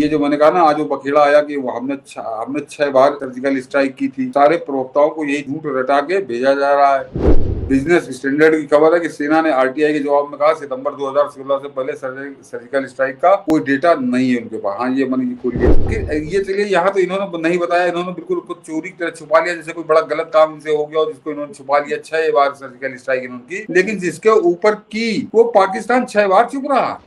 ये जो मैंने कहा ना, आज वो बखेड़ा आया कि वो हमने 6 बार सर्जिकल स्ट्राइक की थी, सारे प्रवक्ताओं को यही झूठ रटा के भेजा जा रहा है। बिजनेस स्टैंडर्ड की खबर है कि सेना ने आरटीआई के जवाब में कहा सितंबर 2016 से पहले सर्जिकल स्ट्राइक का कोई डेटा नहीं है उनके पास। हाँ, ये मनी जी खोलिए ये। चलिए, यहाँ तो इन्होंने नहीं बताया, इन्होंने बिल्कुल कुछ चोरी की तरह छुपा लिया, जैसे कोई बड़ा गलत काम इनसे हो गया और जिसको इन्होंने छुपा लिया। 6 बार सर्जिकल स्ट्राइक इन्होंने की, लेकिन जिसके ऊपर की वो पाकिस्तान 6 बार चुप रहा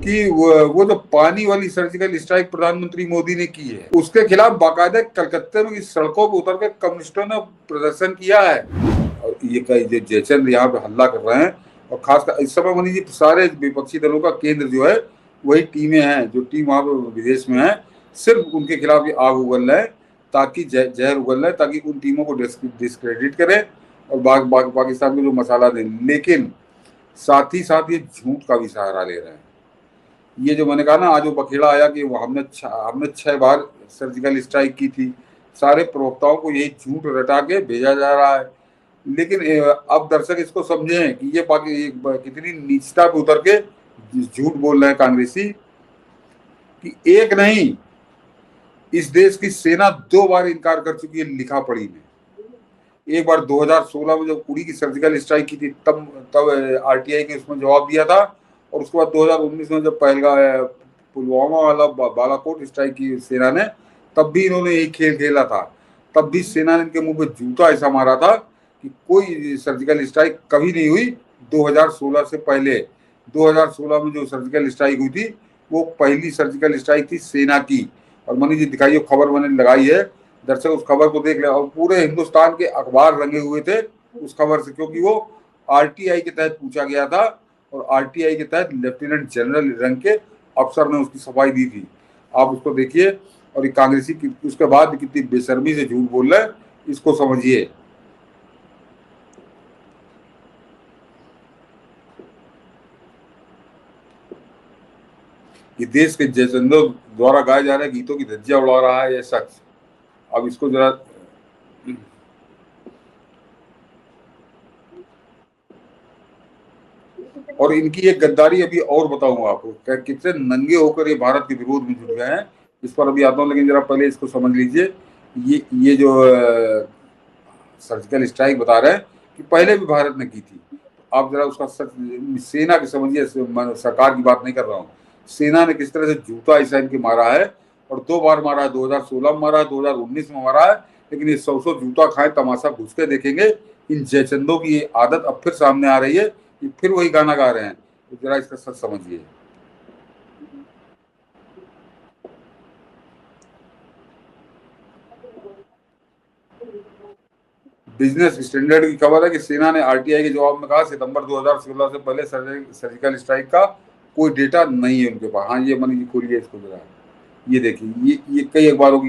कि वो जो पानी वाली सर्जिकल स्ट्राइक प्रधानमंत्री मोदी ने की है, उसके खिलाफ बाकायदा कलकत्ते में सड़कों पर उतर के कम्युनिस्टों ने प्रदर्शन किया है। और ये कई जयचंद्र यहाँ पे हल्ला कर रहे हैं, और खासकर इस समय मनी जी सारे विपक्षी दलों का केंद्र जो है वही टीमें हैं, जो टीम वहाँ पे विदेश में है, सिर्फ उनके खिलाफ ये आग उगल रहे हैं, ताकि जहर उगल रहे हैं, ताकि उन टीमों को डिस्क्रेडिट करें और पाकिस्तान को जो मसाला दें। लेकिन साथ ही साथ ये झूठ का भी सहारा ले रहे हैं। ये जो मैंने कहा ना, आज वो बखेड़ा आया कि वो हमने 6 बार सर्जिकल स्ट्राइक की थी, सारे प्रवक्ताओं को यही झूठ रटा के भेजा जा रहा है। लेकिन अब दर्शक इसको समझें कि ये कितनी नीचता पे उतर के झूठ बोल रहे हैं कांग्रेसी, कि एक नहीं, इस देश की सेना 2 बार इनकार कर चुकी है लिखा पढ़ी में। एक बार 2016 में जब उड़ी की सर्जिकल स्ट्राइक की थी, तब आरटीआई के उसमें जवाब दिया था, और उसके बाद 2019 में जब पुलवामा वाला बालाकोट स्ट्राइक की सेना ने, तब भी इन्होंने यही खेल खेला था। तब भी सेना ने इनके मुंह पे जूता ऐसा मारा था कि कोई सर्जिकल स्ट्राइक कभी नहीं हुई 2016 से पहले। 2016 में जो सर्जिकल स्ट्राइक हुई थी वो पहली सर्जिकल स्ट्राइक थी सेना की। और मनी जी दिखाइए, खबर मैंने लगाई है, दर्शक उस खबर को देख ले। और पूरे हिंदुस्तान के अखबार रंगे हुए थे उस खबर से, क्योंकि वो आरटीआई के तहत पूछा गया था, और आरटीआई के तहत लेफ्टिनेंट जनरल रैंक के अफसर ने उसकी सफाई दी थी। आप उसको देखिए, और ये कांग्रेसी उसके बाद कितनी बेशर्मी से झूठ बोल रहे हैं, इसको समझिए। कि देश के जयचंद्र द्वारा गाए जा रहे गीतों की धज्जियां उड़ा रहा है यह शख्स। अब इसको जरा, और इनकी एक गद्दारी अभी और बताऊंगा आपको, कितने नंगे होकर ये भारत के विरोध में जुट गए हैं, इस पर अभी आता हूँ। लेकिन जरा पहले इसको समझ लीजिए। ये जो सर्जिकल स्ट्राइक बता रहे हैं कि पहले भी भारत ने की थी, आप जरा उसका सेना की समझिए, सरकार की बात नहीं कर रहा हूँ। सेना ने किस तरह से जूता ऐसा इनके मारा है, और 2 बार मारा है, 2016 में मारा है, 2019 में मारा है। लेकिन ये 100 जूता खाए तमाशा घुस के देखेंगे। इन जयचंदों की ये आदत अब फिर सामने आ रही है, ये फिर वही गाना गा रहे हैं। तो जरा इसका सच समझिए। बिजनेस स्टैंडर्ड की खबर है कि सेना ने आरटीआई के जवाब में कहा सितंबर 2016 से पहले सर्जिकल स्ट्राइक का कोई डेटा नहीं है उनके पास। हाँ, ये मनी जी खोलिए इसको जरा। ये देखिए, ये कई अखबारों की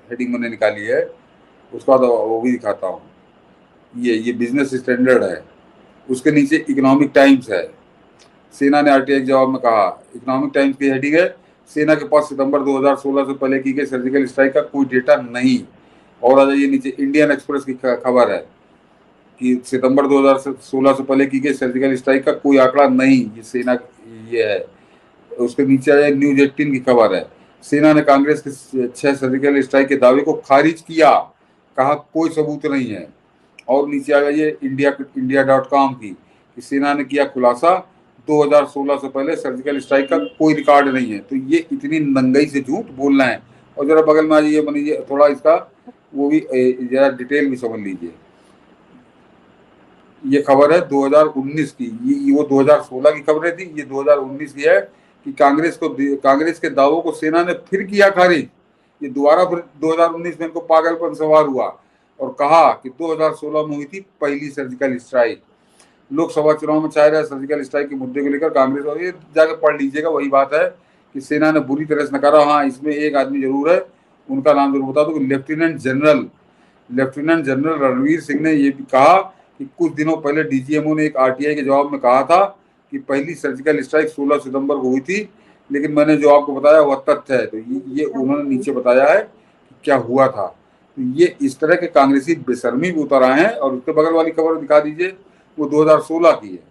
हेडिंग मैंने निकाली है, उसका तो वो भी दिखाता हूँ। ये बिजनेस स्टैंडर्ड है, उसके नीचे इकोनॉमिक टाइम्स है। सेना ने आरटीआई के जवाब में कहा, इकोनॉमिक टाइम्स की हेडिंग है, सेना के पास सितंबर 2016 से पहले की गई सर्जिकल स्ट्राइक का कोई डेटा नहीं। और आ जाइए नीचे, इंडियन एक्सप्रेस की खबर है कि सितंबर 2016 से पहले की गई सर्जिकल स्ट्राइक का कोई आंकड़ा नहीं, ये सेना ये है। उसके नीचे आ जाए, न्यूज 18 की खबर है, सेना ने कांग्रेस के 6 सर्जिकल स्ट्राइक के दावे को खारिज किया, कहा कोई सबूत नहीं है। और नीचे आ जाइए इंडिया.com की, कि सेना ने किया खुलासा, 2016 से पहले सर्जिकल स्ट्राइक का कोई रिकॉर्ड नहीं है। तो ये इतनी नंगई से झूठ बोल रहे हैं। और जरा बगल में आ जाइए बनीजिए, थोड़ा इसका वो भी जरा डिटेल भी समझ लीजिए। ये खबर है 2019 की, ये वो 2016 की खबरें थी, ये 2019 की है, कि कांग्रेस के दावों को सेना ने फिर किया खारिज। ये दोबारा फिर 2019 में इनको पागलपन सवार हुआ, और कहा कि 2016 में हुई थी पहली सर्जिकल स्ट्राइक। लोकसभा चुनाव में चाहे रहे सर्जिकल स्ट्राइक के मुद्दे को लेकर कांग्रेस, और ये जाकर पढ़ लीजिएगा, वही बात है कि सेना ने बुरी तरह से नकारा। हाँ, इसमें एक आदमी जरूर है, उनका नाम जरूर बता दो, लेफ्टिनेंट जनरल रणवीर सिंह ने ये भी कहा कि कुछ दिनों पहले डीजीएमओ ने एक आरटीआई के जवाब में कहा था कि पहली सर्जिकल स्ट्राइक 16 सितंबर को हुई थी, लेकिन मैंने जो आपको बताया वह तथ्य है। तो ये उन्होंने नीचे बताया है कि क्या हुआ था। तो ये इस तरह के कांग्रेसी बेशर्मी भी उतर आए हैं। और उसके बगल वाली खबर दिखा दीजिए, वो 2016 की है।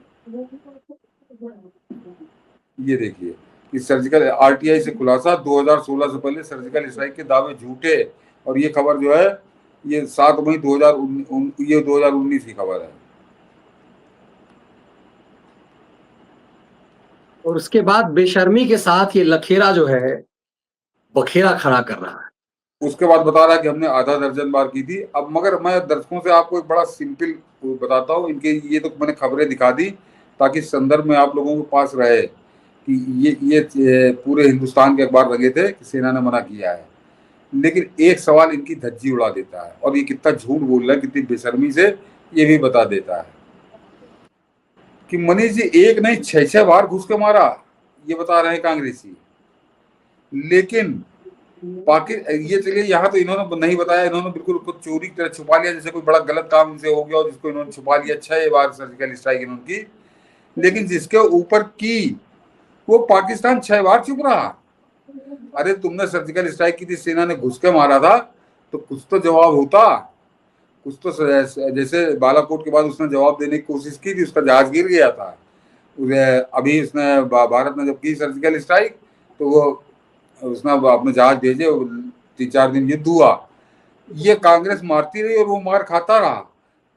ये देखिए, कि सर्जिकल आरटीआई से खुलासा 2016 से पहले सर्जिकल स्ट्राइक के दावे झूठे। और ये खबर जो है ये 7 मई 2019 की खबर है। और उसके बाद बेशर्मी के साथ ये लखेरा जो है बखेरा खड़ा कर रहा है। उसके बाद बता रहा है कि हमने आधा दर्जन बार की थी। अब मगर मैं दर्शकों से आपको एक बड़ा सिंपल बताता हूँ, इनके ये तो मैंने खबरें दिखा दी ताकि संदर्भ में आप लोगों के पास रहे कि ये पूरे हिंदुस्तान के अखबार लगे थे कि सेना ने मना किया है। लेकिन एक सवाल इनकी धज्जी उड़ा देता है और ये कितना झूठ बोल रहा है, कितनी बेशर्मी से ये भी बता देता है कि मनीष जी एक नहीं 6-6 बार घुस के मारा, ये बता रहे हैं कांग्रेसी। लेकिन ये चलिए यहाँ तो इन्होंने नहीं बताया, इन्होंने बिल्कुल कुछ चोरी की तरह छुपा लिया, जैसे कोई बड़ा गलत काम इनसे हो गया और जिसको इन्होंने छुपा लिया। 6 बार सर्जिकल स्ट्राइक इन्होंने की, लेकिन जिसके ऊपर की वो पाकिस्तान 6 बार चुप रहा। अरे तुमने सर्जिकल स्ट्राइक की थी, सेना ने घुस के मारा था, तो कुछ तो जवाब होता। कुछ तो जैसे बालाकोट के बाद उसने जवाब देने की कोशिश की थी, उसका जहाज गिर गया था। अभी उसने भारत ने जब की सर्जिकल स्ट्राइक तो वो उसने अपने जहाज भेजे, 3-4 दिन युद्ध हुआ। ये कांग्रेस मारती रही और वो मार खाता रहा।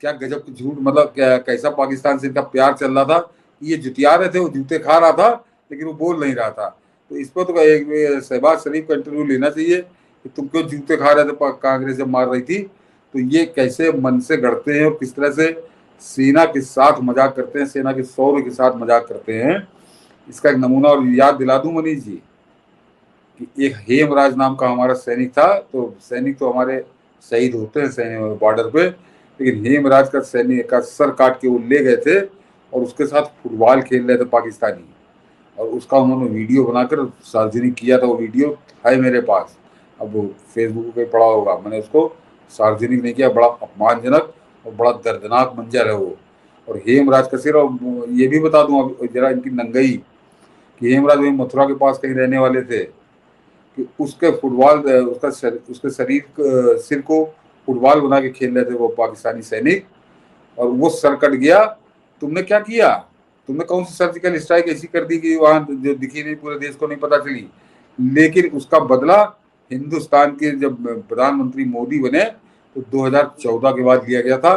क्या गजब की झूठ, मतलब कैसा पाकिस्तान से इनका प्यार चल रहा था। ये जुतिया रहे थे, वो जूते खा रहा था, लेकिन वो बोल नहीं रहा था। तो इस पर तो एक शहबाज शरीफ का इंटरव्यू लेना चाहिए कि तुम क्यों जूते खा रहे थे कांग्रेस जब मार रही थी। तो ये कैसे मन से गढ़ते हैं और किस तरह से सेना के साथ मजाक करते हैं, सेना के शौर्य के साथ मजाक करते हैं, इसका एक नमूना और याद दिला दूं मनीष जी कि एक हेमराज नाम का हमारा सैनिक था। तो सैनिक तो हमारे शहीद होते हैं सैनिक बॉर्डर पे, लेकिन हेमराज का सैनिक का सर काट के वो ले गए थे और उसके साथ फुटबॉल खेल रहे थे पाकिस्तानी, और उसका उन्होंने वीडियो बनाकर सार्वजनिक किया था। वो वीडियो है मेरे पास, अब वो फेसबुक पे पड़ा होगा, मैंने उसको सार्वजनिक नहीं किया। बड़ा अपमानजनक और बड़ा दर्दनाक मंजर है वो। और हेमराज का सिर, और ये भी बता दूं अब जरा इनकी नंगई कि हेमराज वही मथुरा के पास कहीं रहने वाले थे कि उसके फुटबॉल उसके सिर को फुटबॉल बना के खेल रहे थे वो पाकिस्तानी सैनिक, और वो सर कट गया। तुमने क्या किया, तुमने कौन सी सर्जिकल स्ट्राइक ऐसी कर दी कि वहां जो दिखी नहीं, पूरे देश को नहीं पता चली। लेकिन उसका बदला हिंदुस्तान के जब प्रधानमंत्री मोदी बने तो 2014 के बाद लिया गया था।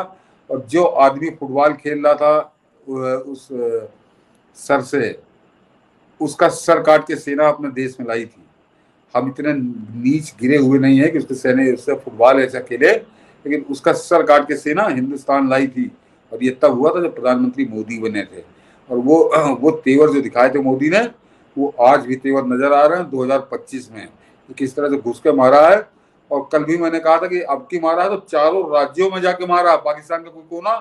और जो आदमी फुटबॉल खेल रहा था उस सर से, उसका सर काट के सेना अपने देश में लाई थी। हम इतने नीच गिरे हुए नहीं है कि उससे फुटबॉल ऐसा खेले, लेकिन उसका सर काट के सेना हिंदुस्तान लाई थी। और ये तब हुआ था जब प्रधानमंत्री मोदी बने थे। और वो तेवर जो दिखाए थे मोदी ने, वो आज भी तेवर नजर आ रहे हैं 2025 में, किस तरह से घुस के मारा है। और कल भी मैंने कहा था कि अब की मारा है तो चारों राज्यों में जाके मारा। पाकिस्तान का कोई कोना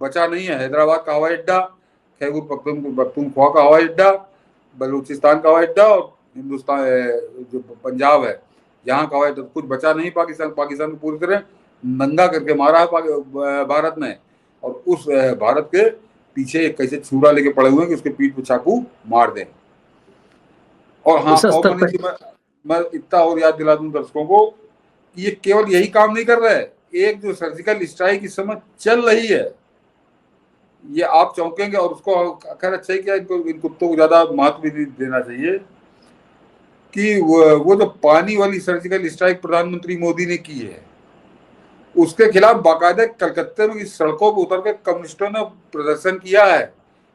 बचा नहीं है। हैदराबाद का हवाई अड्डा, खैबर पख्तूनख्वा का हवाई अड्डा, बलूचिस्तान का हवाई अड्डा, और हिंदुस्तान जो पंजाब है यहाँ का हवाई अड्डा, कुछ बचा नहीं। पाकिस्तान को पूरी तरह नंगा करके मारा है भारत ने। और उस भारत के पीछे कैसे छुरा लेके पड़े हुए हैं कि उसके पीठ पे चाकू मार दें। और हाँ, और मनीष जी मैं इतना और याद दिला दूं दर्शकों को, ये केवल यही काम नहीं कर रहा है। एक जो सर्जिकल स्ट्राइक इस समय चल रही है, ये आप चौंकेंगे। और उसको खैर अच्छा ही किया, इन कुत्तों को ज्यादा महत्व भी देना चाहिए कि वो जो पानी वाली सर्जिकल स्ट्राइक प्रधानमंत्री मोदी ने की है, उसके खिलाफ बाकायदा कलकत्ते में सड़कों पर उतर कर कम्युनिस्टों ने प्रदर्शन किया है।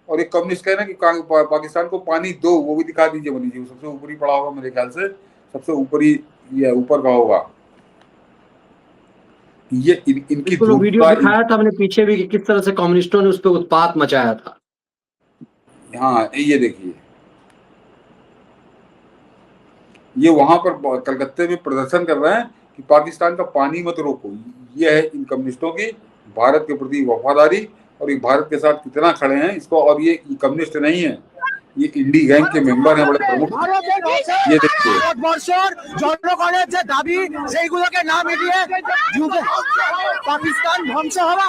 और ये कम्युनिस्ट कह रहे हैं कि पाकिस्तान को पानी दो, वो भी दिखा दीजिए मनीष जी। सबसे ऊपर ही पड़ा होगा मेरे ख्याल से, सबसे ऊपर ही ये ऊपर का होगा। ये इनकी वीडियो दिखाया था हमने पीछे भी कि किस तरह से कम्युनिस्टों ने उस पर उत्पात मचाया था। हाँ ये देखिए, ये वहां पर कलकत्ते में प्रदर्शन कर रहे हैं कि पाकिस्तान का पानी मत रोको। ये है इन कम्युनिस्टों की भारत के प्रति वफादारी, और ये भारत के साथ कितना खड़े हैं इसको। और ये कम्युनिस्ट नहीं है, ये इंडी गैंग के मेंबर हैं, बड़े प्रमुख। ये देखिए, জনগণের যে দাবি সেইগুলোকে না মিলিয়ে পাকিস্তান ধ্বংস হওয়া।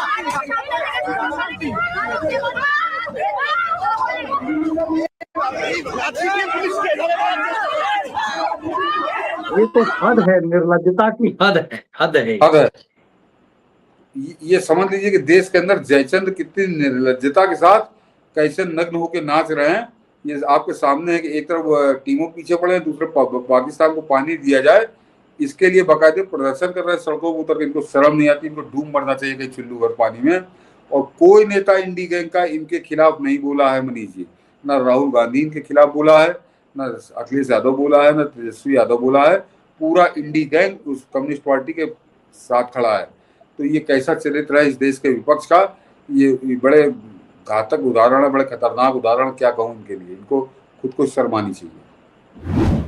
ये तो हद है, निर्लज्जता की हद है, हद है। ये समझ लीजिए कि देश के अंदर जयचंद कितनी निर्लज्जता के साथ कैसे नग्न होकर नाच रहे हैं, ये आपके सामने है कि एक तरफ टीमों पीछे पड़े हैं, दूसरे पाकिस्तान को पानी दिया जाए, इसके लिए बाकायदे प्रदर्शन कर रहे हैं सड़कों पर उतर के। इनको शर्म नहीं आती, इनको डूब मरना चाहिए कहीं चुल्लू भर पानी में। और कोई नेता इंडी गैंग का इनके खिलाफ नहीं बोला है मनीष जी, ना राहुल गांधी इनके खिलाफ बोला है, ना अखिलेश यादव बोला है, ना तेजस्वी यादव बोला है। पूरा इंडी गैंग उस कम्युनिस्ट पार्टी के साथ खड़ा है। तो ये कैसा चरित्र है इस देश के विपक्ष का, ये बड़े घातक उदाहरण है, बड़े खतरनाक उदाहरण क्या कहूँ इनके लिए। इनको खुद को शर्मानी चाहिए।